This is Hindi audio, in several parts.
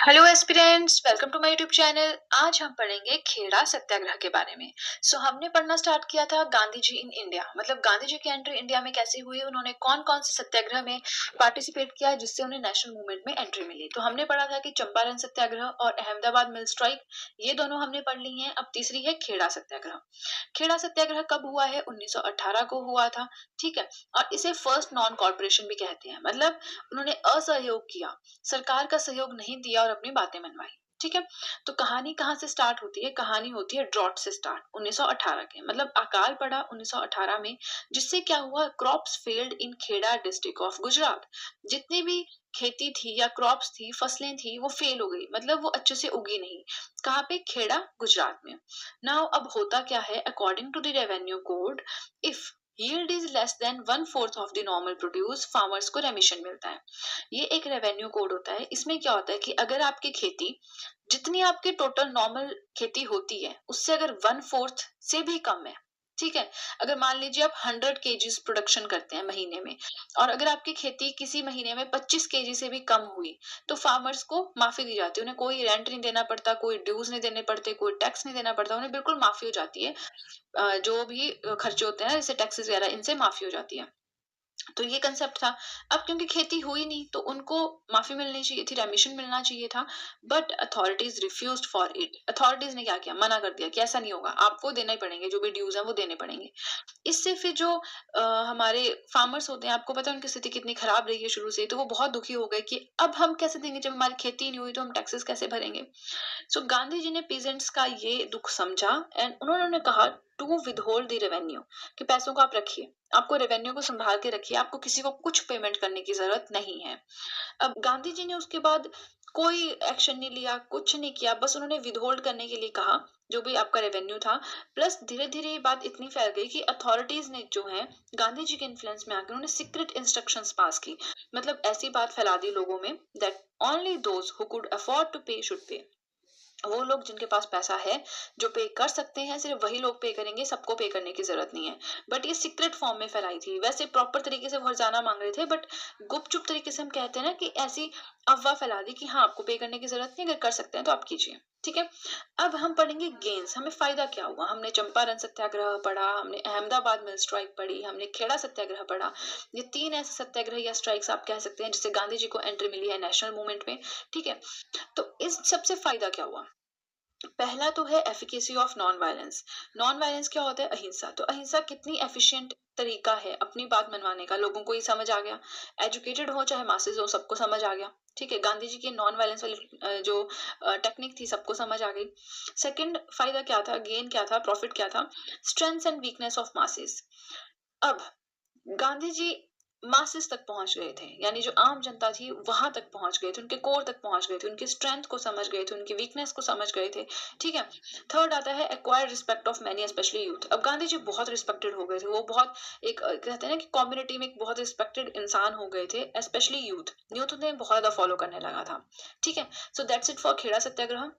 Hello aspirants, welcome to my YouTube channel. आज हम पढ़ेंगे खेड़ा सत्याग्रह के बारे में। हमने पढ़ना स्टार्ट किया था गांधी जी इन इंडिया, मतलब गांधी जी की एंट्री इंडिया में कैसे हुई, उन्होंने कौन कौन से सत्याग्रह में पार्टिसिपेट किया जिससे उन्हें नेशनल मूवमेंट में एंट्री मिली। तो हमने पढ़ा था कि चंपारण सत्याग्रह और अहमदाबाद मिल स्ट्राइक, ये दोनों हमने पढ़ ली हैं। अब तीसरी है खेड़ा सत्याग्रह। खेड़ा सत्याग्रह कब हुआ है? 1918 को हुआ था। ठीक है। और इसे फर्स्ट नॉन कॉर्पोरेशन भी कहते हैं, मतलब उन्होंने असहयोग किया, सरकार का सहयोग नहीं दिया और अपनी बातें मनवाई। ठीक है। तो कहानी कहाँ से स्टार्ट होती है? कहानी होती है ड्रॉट से स्टार्ट, 1918 के, मतलब अकाल पड़ा 1918 में, जिससे क्या हुआ? Crops failed in Kheda district of Gujarat. जितनी भी खेती थी या क्रॉप्स थी, फसलें थी, वो फेल हो गई, मतलब वो अच्छे से उगी नहीं। कहाँ पे? खेड़ा, गुजरात में। नाउ अब होता क्या है? According to the revenue code, if yield is less than 1/4 of the normal produce, farmers को रेमिशन मिलता है। ये एक रेवेन्यू कोड होता है। इसमें क्या होता है कि अगर आपकी खेती, जितनी आपकी टोटल नॉर्मल खेती होती है, उससे अगर 1/4 से भी कम है, ठीक है, अगर मान लीजिए आप 100 kgs प्रोडक्शन करते हैं महीने में, और अगर आपकी खेती किसी महीने में 25 kg से भी कम हुई, तो फार्मर्स को माफी दी जाती है। उन्हें कोई रेंट नहीं देना पड़ता, कोई ड्यूज नहीं देने पड़ते, कोई टैक्स नहीं देना पड़ता, उन्हें बिल्कुल माफी हो जाती है। जो भी खर्चे होते हैं जैसे टैक्सेस वगैरह, इनसे माफी हो जाती है। तो ये कंसेप्ट था। अब क्योंकि खेती हुई नहीं, तो उनको माफी मिलनी चाहिए थी, रेमिशन मिलना चाहिए था। But authorities refused for it. Authorities ने क्या किया? मना कर दिया कि ऐसा नहीं होगा, आपको देना ही पड़ेंगे, जो भी ड्यूज है वो देने पड़ेंगे। इससे फिर जो हमारे फार्मर्स होते हैं, आपको पता है उनकी स्थिति कितनी खराब रही है शुरू से, तो वो बहुत दुखी हो गए कि अब हम कैसे देंगे, जब हमारी खेती नहीं हुई तो हम टैक्सेस कैसे भरेंगे। गांधी जी ने पीजेंट्स का ये दुख समझा एंड उन्होंने कहा टू विदहोल्ड द रेवेन्यू, कि पैसों को आप रखिए, आपको रेवेन्यू को संभाल के रखिए, आपको किसी को कुछ पेमेंट करने की जरूरत नहीं है। अब गांधी जी ने उसके बाद कोई एक्शन नहीं लिया, कुछ नहीं किया, बस उन्होंने विदहोल्ड करने के लिए कहा जो भी आपका रेवेन्यू था। प्लस धीरे धीरे ये बात इतनी फैल गई कि अथॉरिटीज ने जो है, गांधी जी के इन्फ्लुएंस में आकर उन्होंने सीक्रेट इंस्ट्रक्शंस पास की, मतलब ऐसी बात फैला दी लोगों में that only those who could afford to pay should pay. वो लोग जिनके पास पैसा है, जो पे कर सकते हैं, सिर्फ वही लोग पे करेंगे, सबको पे करने की जरूरत नहीं है। बट ये सीक्रेट फॉर्म में फैलाई थी। वैसे प्रॉपर तरीके से वो हर्जाना मांग रहे थे, बट गुपचुप तरीके से, हम कहते हैं ना, कि ऐसी अफवाह फैला दी कि हाँ, आपको पे करने की जरूरत नहीं, अगर कर सकते हैं तो आप कीजिए। ठीक है। अब हम पढ़ेंगे गेन्स, हमें फायदा क्या हुआ। हमने चंपारण सत्याग्रह पढ़ा, हमने अहमदाबाद मिल स्ट्राइक पढ़ी, हमने खेड़ा सत्याग्रह पढ़ा। ये तीन ऐसे सत्याग्रह या स्ट्राइक्स आप कह सकते हैं जिससे गांधी जी को एंट्री मिली है नेशनल मूवमेंट में। ठीक है। तो इस सबसे फायदा क्या हुआ? पहला तो है efficacy of non violence. Non violence क्या होता है? अहिंसा। तो अहिंसा कितनी एफिशिएंट तरीका है अपनी बात मनवाने का, लोगों को ये समझ आ गया। एजुकेटेड हो चाहे मासेस हो, सबको समझ आ गया। ठीक है। गांधी जी की नॉन वायलेंस वाली जो टेक्निक थी, सबको समझ आ गई। सेकंड फायदा क्या था, गेन क्या था, प्रॉफिट क्या था? Strength and weakness of masses. अब गांधी जी मासेस तक पहुंच गए थे, यानी जो आम जनता थी वहां तक पहुंच गए थे, उनके कोर तक पहुंच गए थे, उनकी स्ट्रेंथ को समझ गए थे, उनकी वीकनेस को समझ गए थे। ठीक है। थर्ड आता है acquired respect of many, specially youth. अब गांधी जी बहुत रिस्पेक्टेड हो गए थे, वो बहुत एक कहते हैं ना कि कम्युनिटी में एक बहुत रिस्पेक्टेड इंसान हो गए थे, स्पेशली यूथ। यूथ उन्हें बहुत ज्यादा फॉलो करने लगा था। ठीक है। So that's it for Kheda Satyagraha.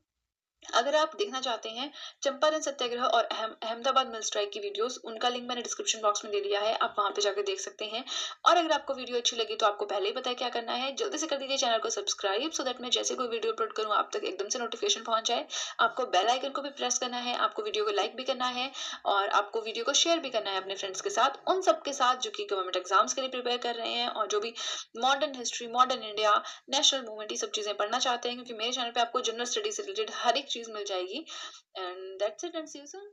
अगर आप देखना चाहते हैं चंपारण सत्याग्रह और अहमदाबाद मिल स्ट्राइक की वीडियोस, उनका लिंक मैंने डिस्क्रिप्शन बॉक्स में दे दिया है, आप वहां पे जाकर देख सकते हैं। और अगर आपको वीडियो अच्छी लगी तो आपको पहले ही पता है क्या करना है, जल्दी से कर दीजिए चैनल को सब्सक्राइब, सो दैट मैं जैसे कोई वीडियो अपलोड करूँ आप तक एकदम से नोटिफिकेशन पहुंच जाए। आपको बेल आइकन को भी प्रेस करना है, आपको वीडियो को लाइक भी करना है, और आपको वीडियो को शेयर भी करना है अपने फ्रेंड्स के साथ, उन सबके साथ जो कि गवर्नमेंट एग्जाम्स के लिए प्रिपेयर कर रहे हैं, और जो भी modern history, modern India, national movement, ये सब चीजें पढ़ना चाहते हैं, क्योंकि मेरे चैनल पे आपको जनरल स्टडी से रिलेटेड हर एक चीज मिल जाएगी। And that's it, and see you soon.